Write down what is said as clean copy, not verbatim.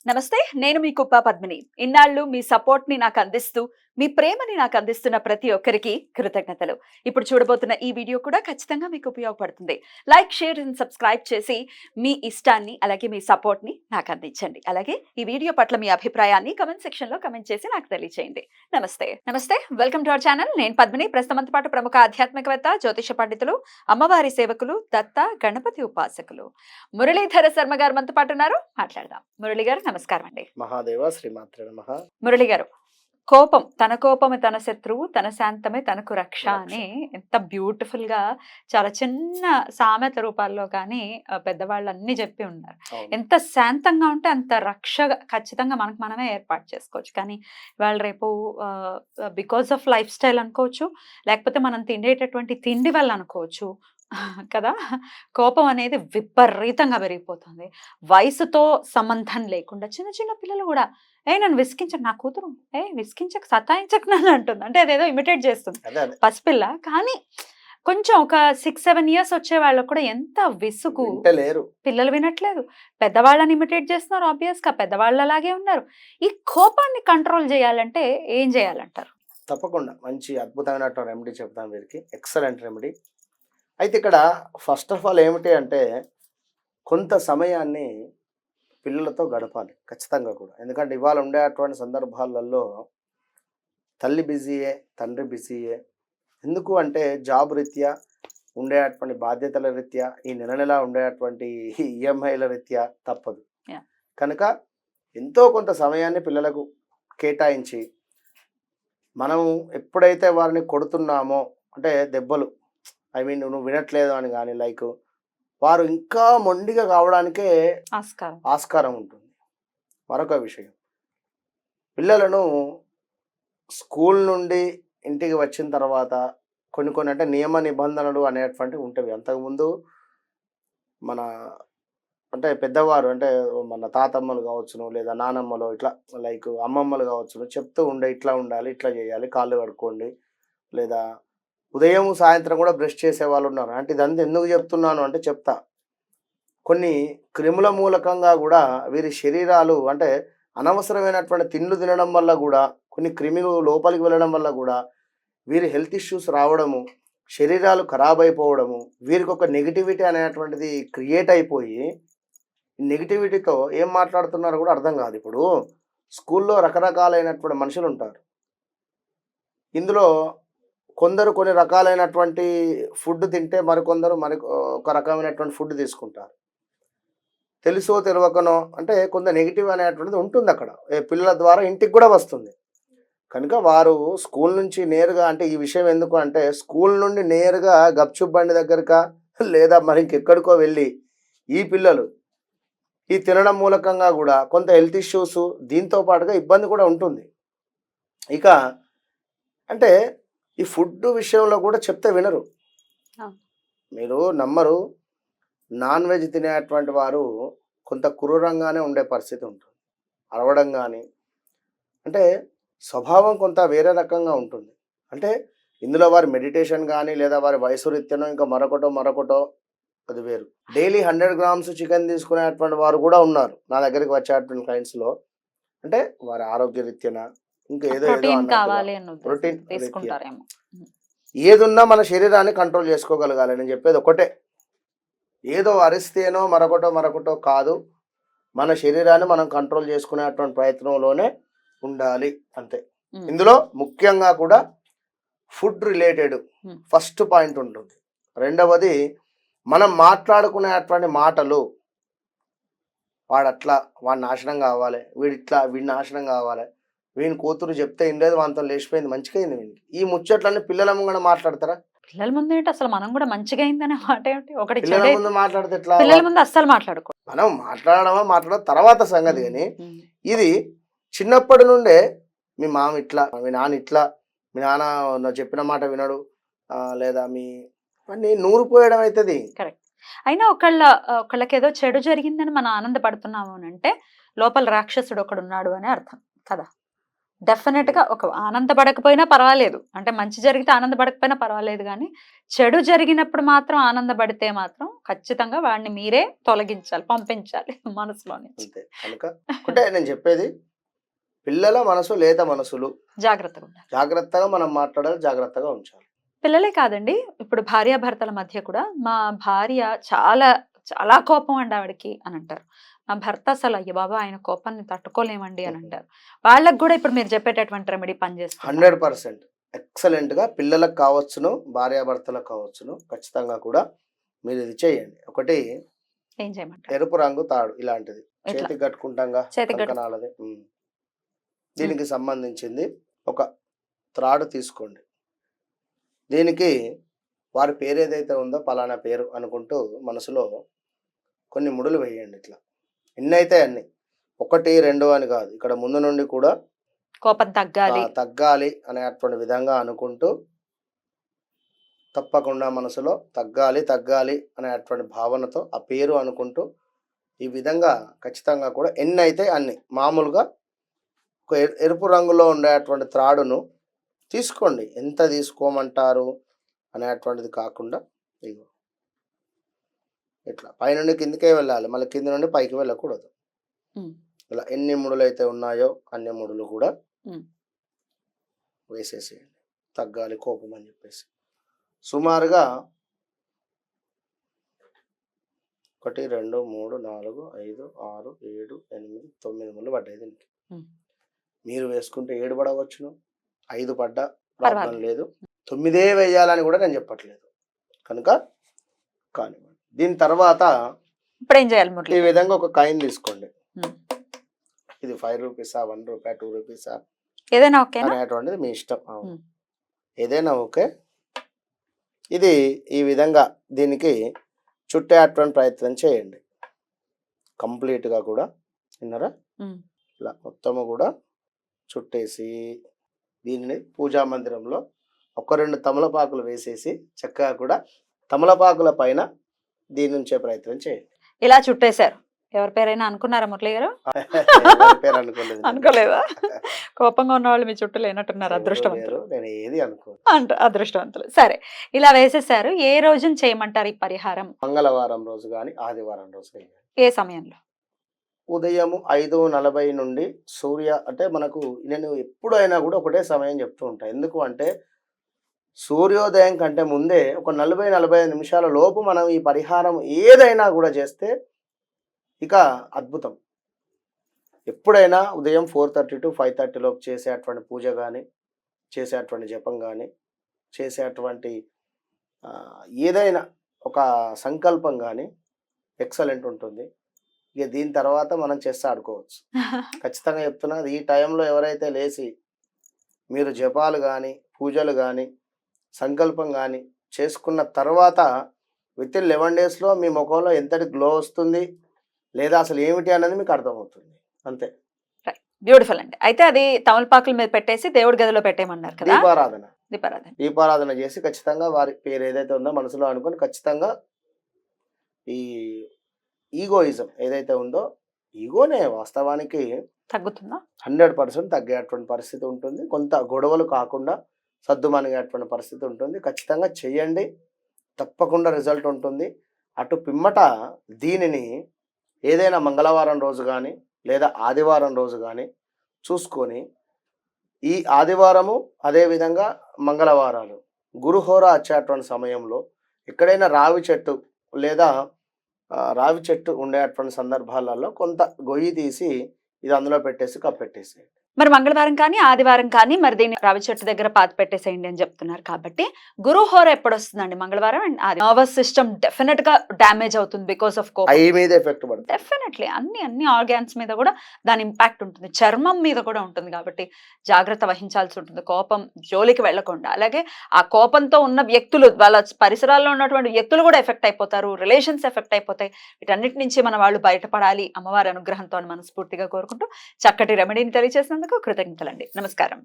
నమస్తే. నేను మీ కుప్ప పద్మిని. ఇన్నాళ్ళు మీ సపోర్ట్‌ని నాకందిస్తూ, మీ ప్రేమని నాకందిస్తున్న ప్రతి ఒక్కరికి కృతజ్ఞతలు. ఇప్పుడు చూడబోతున్న ఈ వీడియో కూడా ఖచ్చితంగా మీకు ఉపయోగపడుతుంది. లైక్, షేర్ అండ్ సబ్స్క్రైబ్ చేసి మీ ఇష్టాన్ని, అలాగే మీ సపోర్ట్‌ని నాకందించండి. అలాగే ఈ వీడియో పట్ల మీ అభిప్రాయాన్ని కామెంట్ సెక్షన్‌లో కామెంట్ చేసి నాకు తెలియజేయండి. నమస్తే. నమస్తే. Welcome to our channel. నేను పద్మిని. ప్రస్తుతంతో పాటు ప్రముఖ ఆధ్యాత్మికవేత్త, జ్యోతిష పండితులు, అమ్మవారి సేవకులు, దత్త, గణపతి ఉపాసకులు మురళీధర శర్మ గారు మనతో పాటు ఉన్నారు. మాట్లాడదాం. మురళి గారు నమస్కారం అండి. మహాదేవ శ్రీమాత్రే నమః. మురళి గారు, కోపం తన కోపమే తన శత్రువు, తన శాంతమే తనకు రక్ష అని ఎంత బ్యూటిఫుల్ గా చాలా చిన్న సామెత రూపాల్లో కానీ పెద్దవాళ్ళు అన్ని చెప్పి ఉన్నారు. అవును. ఎంత శాంతంగా ఉంటే అంత రక్ష ఖచ్చితంగా మనకు మనమే ఏర్పాటు చేసుకోవచ్చు. కానీ వాళ్ళు రేపు బికాస్ ఆఫ్ లైఫ్ స్టైల్ అనుకోవచ్చు, లేకపోతే మనం తినేటటువంటి తిండి వల్ల అనుకోవచ్చు కదా. కోపం అనేది విపరీతంగా పెరిగిపోతుంది. వయసుతో సంబంధం లేకుండా చిన్న చిన్న పిల్లలు కూడా నన్ను విసిగించకు, నా కూతురు విసిగించకు, సతాయించకు నన్ను అంటుంది. అంటే అదేదో ఇమిటేట్ చేస్తుంది అదే అదే పసిపిల్ల. కానీ కొంచెం ఒక 6-7 ఇయర్స్ వచ్చే వాళ్ళకు కూడా ఎంత విసుగు. వింటలేరు. పిల్లలు వినట్లేదు, పెద్దవాళ్ళని ఇమిటేట్ చేస్తున్నారు. ఆబ్వియస్ గా పెద్దవాళ్ళు అలాగే ఉన్నారు. ఈ కోపాన్ని కంట్రోల్ చేయాలంటే ఏం చేయాలంటారు? తప్పకుండా మంచి అద్భుతమైనటువంటి రెమెడీ చెప్తాను వీరికి. Excellent remedy. అయితే ఇక్కడ ఫస్ట్ ఆఫ్ ఆల్ ఏమిటి అంటే కొంత సమయాన్ని పిల్లలతో గడపాలి ఖచ్చితంగా కూడా. ఎందుకంటే ఇవాళ ఉండేటువంటి సందర్భాలలో తల్లి బిజీయే, తండ్రి బిజీయే. ఎందుకు అంటే జాబ్ రీత్యా, ఉండేటువంటి బాధ్యతల రీత్యా, ఈ నెల నెల ఉండేటువంటి ఈఎంఐల రీత్యా తప్పదు. Yeah. కనుక ఎంతో కొంత సమయాన్ని పిల్లలకు కేటాయించి మనం ఎప్పుడైతే వారిని కొడుతున్నామో, అంటే దెబ్బలు, నువ్వు వినట్లేదు అని కానీ, వారు ఇంకా మొండిగా కావడానికే ఆస్కారం ఉంటుంది. మరొక విషయం, పిల్లలను స్కూల్ నుండి ఇంటికి వచ్చిన తర్వాత కొన్ని అంటే నియమ నిబంధనలు అనేటువంటివి ఉంటాయి. అంతకుముందు మన అంటే పెద్దవారు, అంటే మన తాతమ్మలు కావచ్చును, లేదా నానమ్మలు, ఇట్లా అమ్మమ్మలు కావచ్చును, చెప్తూ ఉండే ఇట్లా ఉండాలి, ఇట్లా చేయాలి, కాళ్ళు కడుక్కోండి, లేదా ఉదయం సాయంత్రం కూడా బ్రష్ చేసే వాళ్ళు ఉన్నారు. అంటే ఇదంతా ఎందుకు చెప్తున్నాను అంటే చెప్తా, కొన్ని క్రిముల మూలకంగా కూడా వీరి శరీరాలు, అంటే అనవసరమైనటువంటి తిండ్లు తినడం వల్ల కూడా, కొన్ని క్రిములు లోపలికి వెళ్ళడం వల్ల కూడా వీరి హెల్త్ ఇష్యూస్ రావడము, శరీరాలు ఖరాబ్ అయిపోవడము, వీరికి ఒక నెగిటివిటీ అనేటువంటిది క్రియేట్ అయిపోయి, నెగిటివిటీతో ఏం మాట్లాడుతున్నారో కూడా అర్థం కాదు. ఇప్పుడు స్కూల్లో రకరకాలైనటువంటి మనుషులు ఉంటారు. ఇందులో కొందరు కొన్ని రకాలైనటువంటి ఫుడ్ తింటే మరికొందరు ఒక రకమైనటువంటి ఫుడ్ తీసుకుంటారు. తెలుసో తెలియకనో, అంటే కొంత నెగిటివ్ అనేటువంటిది ఉంటుంది అక్కడ, పిల్లల ద్వారా ఇంటికి కూడా వస్తుంది. కనుక వారు స్కూల్ నుంచి నేరుగా, అంటే ఈ విషయం ఎందుకు అంటే స్కూల్ నుండి నేరుగా గప్చుప్ బండి దగ్గరకా లేదా మరి ఇంకెక్కడికో వెళ్ళి ఈ పిల్లలు ఈ తినడం మూలకంగా కూడా కొంత హెల్త్ ఇష్యూస్, దీంతో పాటుగా ఇబ్బంది కూడా ఉంటుంది. ఇక అంటే ఈ ఫుడ్ విషయంలో కూడా చెప్తే వినరు. మీరు నమ్మరు, నాన్ వెజ్ తినేటువంటి వారు కొంత క్రూరంగానే ఉండే పరిస్థితి ఉంటుంది. అరవడం కానీ, అంటే స్వభావం కొంత వేరే రకంగా ఉంటుంది. అంటే ఇందులో వారి మెడిటేషన్ కానీ, లేదా వారి వయసు రీత్యానో ఇంకా మరొకటో అది వేరు. డైలీ 100 గ్రామ్స్ చికెన్ తీసుకునేటువంటి వారు కూడా ఉన్నారు నా దగ్గరికి వచ్చేటువంటి క్లయింట్స్లో. అంటే వారి ఆరోగ్య రీత్యాన ఇంకా ఏదో ప్రోటీన్ తీసుకుంటారేమో. ఏదున్నా మన శరీరాన్ని కంట్రోల్ చేసుకోగలగాలి. నేను చెప్పేది ఒకటే, ఏదో అరిస్తేనో మరొకటో కాదు, మన శరీరాన్ని మనం కంట్రోల్ చేసుకునేటువంటి ప్రయత్నంలోనే ఉండాలి అంతే. ఇందులో ముఖ్యంగా కూడా ఫుడ్ రిలేటెడ్ ఫస్ట్ పాయింట్ ఉంటుంది. రెండవది, మనం మాట్లాడుకునేటువంటి మాటలు, వాడు నాశనం కావాలి, వీడి నాశనం కావాలి, వీని కూతురు చెప్తే ఇండేది వాంతో లేచిపోయింది, మంచిగా అయింది వీనికి, ఈ ముచ్చట్లన్నీ పిల్లల ముందు మాట్లాడతారా? పిల్లల ముందు ఏంటి అసలు, మనం కూడా మంచిగా అయిందనే మాట ఏంటి? ఒకటి పిల్లల ముందు మాట్లాడితే ఎట్లా? పిల్లల ముందు అస్సలు మాట్లాడుకో. మనం మాట్లాడడం తర్వాత సంగతి. కానీ ఇది చిన్నప్పటి నుండే మీ మామ ఇట్లా, మీ నాన్న ఇట్లా, మీ నాన్న చెప్పిన మాట వినడు, లేదా అన్ని నూరిపోయడం అవుతుంది. కరెక్ట్. అయినా ఒకళ్ళకి ఏదో చెడు జరిగిందని మనం ఆనందపడుతున్నాము అంటే లోపల రాక్షసుడు ఒకడు ఉన్నాడు అని అర్థం కదా. డెఫినెట్ గా ఒక ఆనందపడకపోయినా పర్వాలేదు, అంటే మంచి జరిగితే ఆనందపడకపోయినా పర్వాలేదు, కానీ చెడు జరిగినప్పుడు మాత్రం ఆనందపడితే మాత్రం ఖచ్చితంగా వాడిని మీరే తొలగించాలి, పంపించాలి మనసులో నుంచి. అంతే. కనుక ఒకటే నేను చెప్పేది, పిల్లల మనసు లేత మనసులు, జాగ్రత్తగా ఉండాలి. జాగ్రత్తగా మనం మాట్లాడాలి, జాగ్రత్తగా ఉంచాలి. పిల్లలే కాదండి, ఇప్పుడు భార్యాభర్తల మధ్య కూడా మా భార్య చాలా చాలా కోపం అండి ఆవిడకి అని అంటారు. మా భర్త అసలు అయ్య బాబా ఆయన కోపాన్ని తట్టుకోలేమండి అని అంటారు. వాళ్ళకి కూడా ఇప్పుడు మీరు చెప్పేటటువంటి రెమెడీ పనిచేస్తుంది. 100% ఎక్సలెంట్గా పిల్లలకు కావచ్చును, భార్యాభర్తలకు కావచ్చును, ఖచ్చితంగా కూడా మీరు ఇది చేయండి. ఒకటి ఏం చేయమంటారు? ఎరుపు రంగు తాడు ఇలాంటిది ఇట్లా చేతికి కట్టుకుంటాంగా, చేతికి కట్టు- కంకణాలది. దీనికి సంబంధించింది ఒక త్రాడు తీసుకోండి. దీనికి వారి పేరు ఏదైతే ఉందో పలానా పేరు అనుకుంటూ మనసులో కొన్ని ముడులు వేయండి. ఇట్లా ఎన్నైతే అన్ని, 1 2 అని కాదు, ఇక్కడ ముందు నుండి కూడా కోపం తగ్గాలి. తగ్గాలి అనేటువంటి విధంగా అనుకుంటూ, తప్పకుండా మనసులో తగ్గాలి తగ్గాలి అనేటువంటి భావనతో ఆ పేరు అనుకుంటూ ఈ విధంగా ఖచ్చితంగా కూడా ఎన్నైతే అన్ని, మామూలుగా ఒక ఎరుపు రంగులో ఉండేటువంటి త్రాడును తీసుకోండి. ఎంత తీసుకోమంటారు అనేటువంటిది కాకుండా ఇగో ఇట్లా పైనుండి కిందికే వెళ్ళాలి, మళ్ళీ కింది నుండి పైకి వెళ్ళకూడదు. ఉమ్, ఇలా ఎన్ని ముడులు అయితే ఉన్నాయో అన్ని ముడులు కూడా ఉమ్. వేసేసేయండి. తగ్గాలి కోపం అని చెప్పేసి సుమారుగా 1 2 3 4 5 6 7 8 9 ముళ్ళు పడ్డాయి దీనికి. ఉమ్. మీరు వేసుకుంటే 7 పడవచ్చును, 5 పడ్డా ప్రాబ్లం పర్వాలేదు. లేదు, 9 వేయాలని కూడా నేను చెప్పట్లేదు. కనుక కానివ్వండి. దీని తర్వాత ఇప్పుడు ఏం చేయాలి మురళి? ఈ విధంగా ఒక కాయిన్ తీసుకోండి. ఉమ్. ఇది 5 రూపీసా, 1 రూపాయ, 2 రూపీసా ఏదైనా ఓకేనా? అనేటువంటిది మీ ఇష్టం. అవును, ఉమ్. ఏదైనా ఓకే. ఇది ఈ విధంగా దీనికి చుట్టేటువంటి ప్రయత్నం చేయండి కంప్లీట్గా కూడా. విన్నారా? ఉమ్. ఇలా మొత్తము కూడా చుట్టేసి దీనిని పూజా మందిరంలో 1 2 తమలపాకులు వేసేసి చక్కగా కూడా తమలపాకుల పైన దీని ఉంచే ప్రయత్నం చేయండి. ఇలా చుట్టేశారు. ఎవరి పేరైనా అనుకున్నారా మురళి గారు? ఎవరి పేరు అనుకోలేదు నేను. అనుకోలేదా? కోపంగా ఉన్న వాళ్ళు మీ చుట్టూ లేనట్టున్నారు. ఎవరు అదృష్టవంతులు లేరు, నేను ఏది అనుకోను. అంట అదృష్టవంతులు. సరే, ఇలా వేసేసారు. ఏ రోజున చేయమంటారు ఈ పరిహారం? మంగళవారం రోజు కానీ ఆదివారం రోజు కానీ ఏ సమయంలో? ఉదయం 5:40 నుండి అంటే మనకు నేను ఎప్పుడైనా కూడా ఒకటే సమయం చెప్తూ ఉంటాను. ఎందుకు అంటే సూర్యోదయం కంటే ముందే ఒక 40-45 నిమిషాల లోపు మనం ఈ పరిహారం ఏదైనా కూడా చేస్తే ఇక అద్భుతం. ఎప్పుడైనా ఉదయం 4:30 to 5:30 లోపు చేసేటువంటి పూజ కానీ, చేసేటువంటి జపం కానీ, చేసేటువంటి ఏదైనా ఒక సంకల్పం కానీ ఎక్సలెంట్ ఉంటుంది. ఇక దీని తర్వాత మనం చెస్ ఆడుకోవచ్చు. ఖచ్చితంగా చెప్తున్నా, ఈ టైంలో ఎవరైతే లేచి మీరు జపాలు కానీ, పూజలు కానీ, సంకల్పం కానీ చేసుకున్న తర్వాత విత్ ఇన్ 11 daysలో మీ ముఖంలో ఎంతటి గ్లో వస్తుంది, లేదా అసలు ఏమిటి అన్నది మీకు అర్థమవుతుంది. అంతే. బ్యూటిఫుల్ అండి. అయితే అది తమలపాకుల మీద పెట్టేసి దేవుడి గదిలో పెట్టేయమన్నారు కదా? దీపారాధన దీపారాధన. దీపారాధన చేసి ఖచ్చితంగా వారి పేరు ఏదైతే ఉందో మనసులో అనుకొని ఖచ్చితంగా ఈ ఈగోయిజం ఏదైతే ఉందో, ఈగోనే వాస్తవానికి తగ్గుతుందా? 100% తగ్గేటువంటి పరిస్థితి ఉంటుంది. కొంత గొడవలు కాకుండా సద్దుమణిగేటువంటి పరిస్థితి ఉంటుంది. ఖచ్చితంగా చేయండి, తప్పకుండా రిజల్ట్ ఉంటుంది. అటు పిమ్మట దీనిని ఏదైనా మంగళవారం రోజు కానీ లేదా ఆదివారం రోజు కానీ చూసుకొని, ఈ ఆదివారము అదేవిధంగా మంగళవారాలు గురుహోర వచ్చేటువంటి సమయంలో ఎక్కడైనా రావి చెట్టు లేదా రావి చెట్టు ఉండేటువంటి సందర్భాలలో కొంత గొయ్యి తీసి ఇది అందులో పెట్టేసి కప్పెట్టేసి, మరి మంగళవారం కానీ ఆదివారం కానీ మరి దీన్ని రావి చెట్టు దగ్గర పాతి పెట్టేసేయండి అని చెప్తున్నారు. కాబట్టి గురుహోర ఎప్పుడు వస్తుందండి? మంగళవారం అండ్ ఆది. నర్వస్ సిస్టమ్ డెఫినెట్ గా డ్యామేజ్ అవుతుంది బికాస్ ఆఫ్ కోపం. ఐ మీద ఎఫెక్ట్ పడుతుంది. డెఫినెట్లీ అన్ని ఆర్గాన్స్ మీద కూడా దాని ఇంపాక్ట్ ఉంటుంది, చర్మం మీద కూడా ఉంటుంది. కాబట్టి జాగ్రత్త వహించాల్సి ఉంటుంది, కోపం జోలికి వెళ్లకుండా. అలాగే ఆ కోపంతో ఉన్న వ్యక్తులు, వాళ్ళ పరిసరాల్లో ఉన్నటువంటి వ్యక్తులు కూడా ఎఫెక్ట్ అయిపోతారు, రిలేషన్స్ ఎఫెక్ట్ అయిపోతాయి. వీటన్నిటి నుంచి మన వాళ్ళు బయటపడాలి అమ్మవారి అనుగ్రహంతో అని మనస్ఫూర్తిగా కోరుకుంటూ చక్కటి రెమెడీని తెలియజేసినందుకు కృతజ్ఞతలండి. నమస్కారం.